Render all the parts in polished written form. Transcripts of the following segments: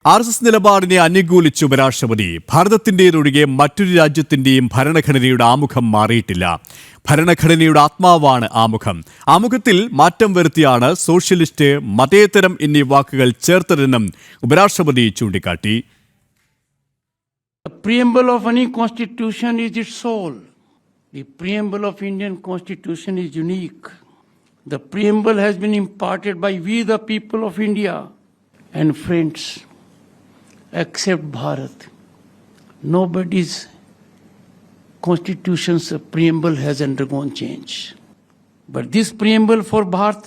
RSS നിലപാടിനെ അനുകൂലിച്ച് ഉപരാഷ്ട്രപതി ഭാരതത്തിൻ്റെതൊഴികെ മറ്റൊരു രാജ്യത്തിൻ്റെയും ഭരണഘടനയുടെ ആമുഖം മാറിയിട്ടില്ല. ഭരണഘടനയുടെ ആത്മാവാണ് ആമുഖം. ആമുഖത്തിൽ മാറ്റം വരുത്തിയാണ് സോഷ്യലിസ്റ്റ്, മതേതരം എന്നീ വാക്കുകൾ ചേർത്തതെന്നും ഉപരാഷ്ട്രപതി ചൂണ്ടിക്കാട്ടി. The preamble of any constitution is its soul. The preamble of Indian constitution is unique. The preamble has been imparted by we the people of India and friends. Except Bharat, nobody's constitution's preamble has undergone change. But this preamble for Bharat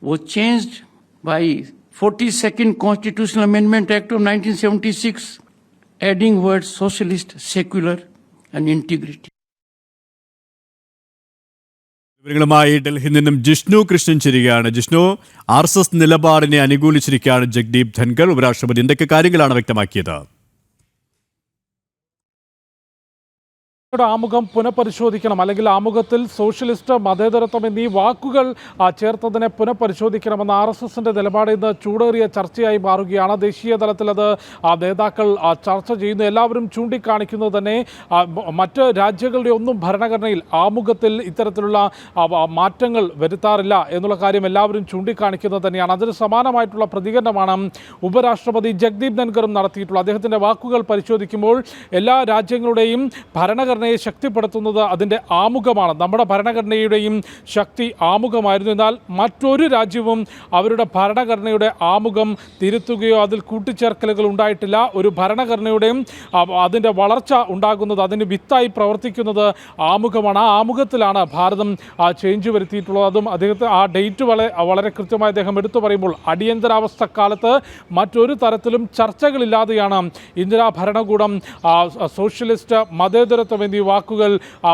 was changed by 42nd Constitutional Amendment Act of 1976, adding words socialist, secular and integrity. വിവരങ്ങളുമായി ഡൽഹിയിൽ നിന്നും ജിഷ്ണു കൃഷ്ണൻ ചേരുകയാണ്. Jishnu, RSS നിലപാടിനെ അനുകൂലിച്ചിരിക്കുകയാണ് ജഗ്ദീപ് ധൻകർ. ഉപരാഷ്ട്രപതി എന്തൊക്കെ കാര്യങ്ങളാണ് വ്യക്തമാക്കിയത്? ആമുഖം പുനഃപരിശോധിക്കണം, അല്ലെങ്കിൽ ആമുഖത്തിൽ സോഷ്യലിസ്റ്റ്, മതേതരത്വം എന്നീ വാക്കുകൾ ചേർത്തതിനെ പുനഃപരിശോധിക്കണമെന്ന RSSന്റെ നിലപാട് ഇന്ന് ചൂടേറിയ ചർച്ചയായി മാറുകയാണ്. ദേശീയ തലത്തിൽ അത് നേതാക്കൾ ചർച്ച ചെയ്യുന്നു. എല്ലാവരും ചൂണ്ടിക്കാണിക്കുന്നത് തന്നെ മറ്റ് രാജ്യങ്ങളുടെ ഒന്നും ഭരണഘടനയിൽ ആമുഖത്തിൽ ഇത്തരത്തിലുള്ള മാറ്റങ്ങൾ വരുത്താറില്ല എന്നുള്ള കാര്യം എല്ലാവരും ചൂണ്ടിക്കാണിക്കുന്നത് തന്നെയാണ്. അതിന് സമാനമായിട്ടുള്ള പ്രതികരണമാണ് ഉപരാഷ്ട്രപതി ജഗ്ദീപ് ധൻകറും നടത്തിയിട്ടുള്ളത്. അദ്ദേഹത്തിൻ്റെ വാക്കുകൾ പരിശോധിക്കുമ്പോൾ എല്ലാ രാജ്യങ്ങളുടെയും ഭരണഘടന ശക്തിപ്പെടുത്തുന്നത് അതിൻ്റെ ആമുഖമാണ്. നമ്മുടെ ഭരണഘടനയുടെയും ശക്തി ആമുഖമായിരുന്നു. എന്നാൽ മറ്റൊരു രാജ്യവും അവരുടെ ഭരണഘടനയുടെ ആമുഖം തിരുത്തുകയോ അതിൽ കൂട്ടിച്ചേർക്കലുകൾ ഉണ്ടായിട്ടില്ല. ഒരു ഭരണഘടനയുടെയും അതിൻ്റെ വളർച്ച ഉണ്ടാകുന്നത്, അതിന് വിത്തായി പ്രവർത്തിക്കുന്നത് ആമുഖമാണ്. ആ ആമുഖത്തിലാണ് ഭാരതം ചേഞ്ച് വരുത്തിയിട്ടുള്ളത്. അതും അദ്ദേഹത്തെ ആ ഡേറ്റ് വളരെ കൃത്യമായി അദ്ദേഹം എടുത്തു പറയുമ്പോൾ, അടിയന്തരാവസ്ഥ കാലത്ത് മറ്റൊരു തരത്തിലും ചർച്ചകളില്ലാതെയാണ് ഇന്ദിരാ ഭരണകൂടം സോഷ്യലിസ്റ്റ്, മതേതരത്വം എന്നീ വാക്കുകൾ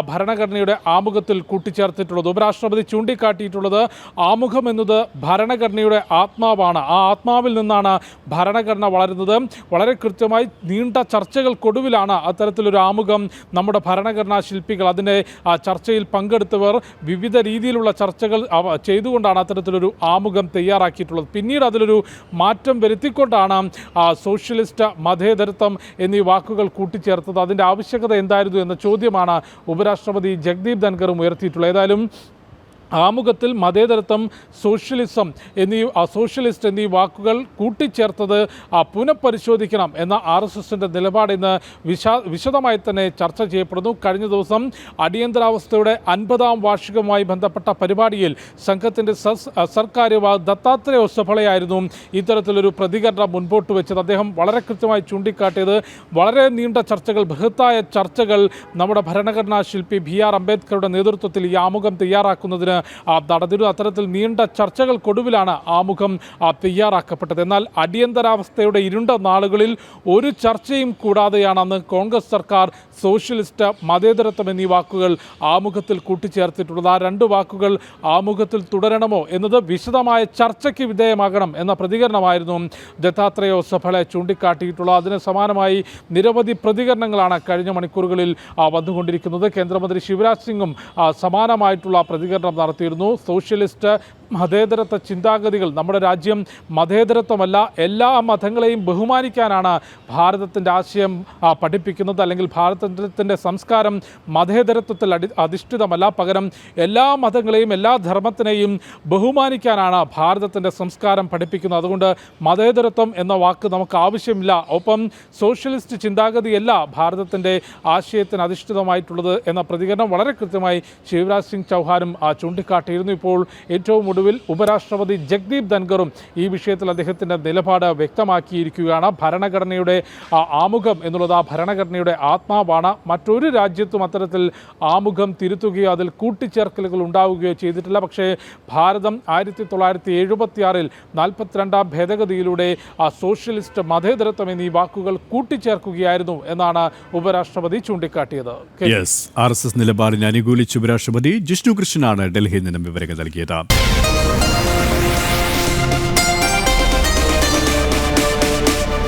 ഭരണഘടനയുടെ ആമുഖത്തിൽ കൂട്ടിച്ചേർത്തിട്ടുള്ളത്. ഉപരാഷ്ട്രപതി ചൂണ്ടിക്കാട്ടിയിട്ടുള്ളത് ആമുഖം എന്നത് ഭരണഘടനയുടെ ആത്മാവാണ്. ആ ആത്മാവിൽ നിന്നാണ് ഭരണഘടന വളരുന്നത്. വളരെ കൃത്യമായി നീണ്ട ചർച്ചകൾക്കൊടുവിലാണ് അത്തരത്തിലൊരു ആമുഖം നമ്മുടെ ഭരണഘടനാ ശില്പികൾ, അതിൻ്റെ ചർച്ചയിൽ പങ്കെടുത്തവർ വിവിധ രീതിയിലുള്ള ചർച്ചകൾ ചെയ്തുകൊണ്ടാണ് അത്തരത്തിലൊരു ആമുഖം തയ്യാറാക്കിയിട്ടുള്ളത്. പിന്നീട് അതിലൊരു മാറ്റം വരുത്തിക്കൊണ്ടാണ് സോഷ്യലിസ്റ്റ്, മതേതരത്വം എന്നീ വാക്കുകൾ കൂട്ടിച്ചേർത്തത്. അതിൻ്റെ ആവശ്യകത എന്തായിരുന്നു എന്ന ചോദ്യമാണ് ഉപരാഷ്ട്രപതി ജഗ്ദീപ് ധൻകറും ഉയർത്തിയിട്ടുള്ളത്. ഏതായാലും ആമുഖത്തിൽ മതേതരത്വം, സോഷ്യലിസം സോഷ്യലിസ്റ്റ് എന്നീ വാക്കുകൾ കൂട്ടിച്ചേർത്തത് പുനഃപരിശോധിക്കണം എന്ന RSSന്റെ നിലപാട് ഇന്ന് വിശദമായി തന്നെ ചർച്ച ചെയ്യപ്പെടുന്നു. കഴിഞ്ഞ ദിവസം അടിയന്തരാവസ്ഥയുടെ 50ാം വാർഷികവുമായി ബന്ധപ്പെട്ട പരിപാടിയിൽ സംഘത്തിൻ്റെ സർക്കാര്യവാഹ് ദത്താത്രേയ ഒസഫളെയായിരുന്നു ഇത്തരത്തിലൊരു പ്രതികരണം മുൻപോട്ട് വെച്ചത്. അദ്ദേഹം വളരെ കൃത്യമായി ചൂണ്ടിക്കാട്ടിയത് വളരെ നീണ്ട ചർച്ചകൾ, ബൃഹത്തായ ചർച്ചകൾ നമ്മുടെ ഭരണഘടനാ ശില്പി BR അംബേദ്കറുടെ നേതൃത്വത്തിൽ ഈ ആമുഖം തയ്യാറാക്കുന്നതിന് നടന്നിരുന്നു. അത്തരത്തിൽ നീണ്ട ചർച്ചകൾക്കൊടുവിലാണ് ആമുഖം തയ്യാറാക്കപ്പെട്ടത്. എന്നാൽ അടിയന്തരാവസ്ഥയുടെ ഇരുണ്ട നാളുകളിൽ ഒരു ചർച്ചയും കൂടാതെയാണ് അന്ന് കോൺഗ്രസ് സർക്കാർ സോഷ്യലിസ്റ്റ്, മതേതരത്വം എന്നീ വാക്കുകൾ ആമുഖത്തിൽ കൂട്ടിച്ചേർത്തിട്ടുള്ളത്. ആ രണ്ട് വാക്കുകൾ ആമുഖത്തിൽ തുടരണമോ എന്നത് വിശദമായ ചർച്ചയ്ക്ക് വിധേയമാകണം എന്ന പ്രതികരണമായിരുന്നു ദത്താത്രേയ ഒസഫളെ ചൂണ്ടിക്കാട്ടിയിട്ടുള്ളത്. അതിന് സമാനമായി നിരവധി പ്രതികരണങ്ങളാണ് കഴിഞ്ഞ മണിക്കൂറുകളിൽ വന്നുകൊണ്ടിരിക്കുന്നത്. കേന്ദ്രമന്ത്രി ശിവരാജ് സിംഗും സമാനമായിട്ടുള്ള പ്രതികരണം നടത്തിയിരുന്നു. സോഷ്യലിസ്റ്റ്, മതേതരത്വ ചിന്താഗതികൾ, നമ്മുടെ രാജ്യം മതേതരത്വമല്ല, എല്ലാ മതങ്ങളെയും ബഹുമാനിക്കാനാണ് ഭാരതത്തിൻ്റെ ആശയം പഠിപ്പിക്കുന്നത്, അല്ലെങ്കിൽ ഭാരതത്തിൻ്റെ സംസ്കാരം മതേതരത്വത്തിൽ അധിഷ്ഠിതമല്ല, പകരം എല്ലാ മതങ്ങളെയും, എല്ലാ ധർമ്മത്തിനെയും ബഹുമാനിക്കാനാണ് ഭാരതത്തിൻ്റെ സംസ്കാരം പഠിപ്പിക്കുന്നത്. അതുകൊണ്ട് മതേതരത്വം എന്ന വാക്ക് നമുക്ക് ആവശ്യമില്ല. ഒപ്പം സോഷ്യലിസ്റ്റ് ചിന്താഗതിയല്ല ഭാരതത്തിൻ്റെ ആശയത്തിന് അധിഷ്ഠിതമായിട്ടുള്ളത് എന്ന പ്രതികരണം വളരെ കൃത്യമായി ശിവരാജ് സിംഗ് ചൗഹാനും ചൂണ്ടിക്കാട്ടിയിരുന്നു. ഇപ്പോൾ ഏറ്റവും ഒടുവിൽ ഉപരാഷ്ട്രപതി ജഗ്ദീപ് ധൻകറും ഈ വിഷയത്തിൽ അദ്ദേഹത്തിൻ്റെ നിലപാട് വ്യക്തമാക്കിയിരിക്കുകയാണ്. ഭരണഘടനയുടെ ആമുഖം എന്നുള്ളത് ആ ഭരണഘടനയുടെ ആത്മാവാണ്. മറ്റൊരു രാജ്യത്തും അത്തരത്തിൽ ആമുഖം തിരുത്തുകയോ അതിൽ കൂട്ടിച്ചേർക്കലുകൾ ഉണ്ടാവുകയോ ചെയ്തിട്ടില്ല. പക്ഷേ ഭാരതം 1976 42ാം ഭേദഗതിയിലൂടെ സോഷ്യലിസ്റ്റ്, മതേതരത്വം എന്നീ വാക്കുകൾ കൂട്ടിച്ചേർക്കുകയായിരുന്നു എന്നാണ് ഉപരാഷ്ട്രപതി ചൂണ്ടിക്കാട്ടിയത്. RSS നിലപാടിനെ അനുകൂലിച്ച് ഉപരാഷ്ട്രപതി ജിഷ്ണു കൃഷ്ണനാണ് ഡൽഹിയിൽ നിന്നും വിവരങ്ങൾ നൽകിയത്.